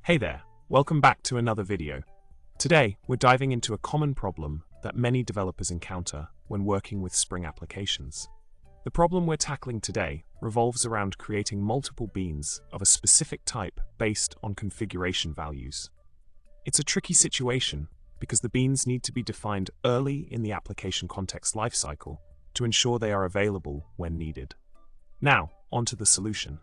Hey there, welcome back to another video. Today, we're diving into a common problem that many developers encounter when working with Spring applications. The problem we're tackling today revolves around creating multiple beans of a specific type based on configuration values. It's a tricky situation because the beans need to be defined early in the application context lifecycle to ensure they are available when needed. Now, onto the solution.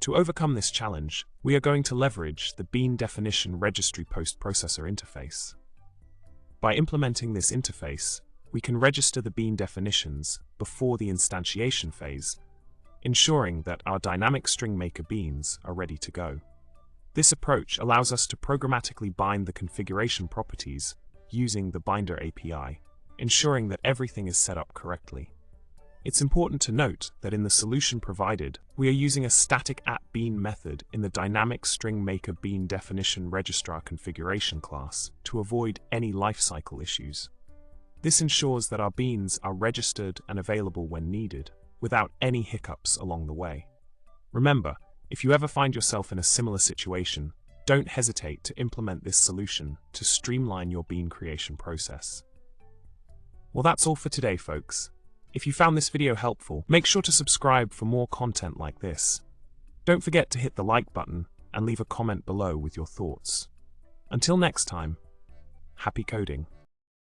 To overcome this challenge, we are going to leverage the BeanDefinitionRegistryPostProcessor interface. By implementing this interface, we can register the bean definitions before the instantiation phase, ensuring that our dynamic string maker beans are ready to go. This approach allows us to programmatically bind the configuration properties using the Binder API, ensuring that everything is set up correctly. It's important to note that in the solution provided, we are using a static @bean method in the dynamic string maker bean definition registrar configuration class to avoid any lifecycle issues. This ensures that our beans are registered and available when needed, without any hiccups along the way. Remember, if you ever find yourself in a similar situation, don't hesitate to implement this solution to streamline your bean creation process. Well, that's all for today, folks. If you found this video helpful, make sure to subscribe for more content like this. Don't forget to hit the like button and leave a comment below with your thoughts. Until next time, happy coding.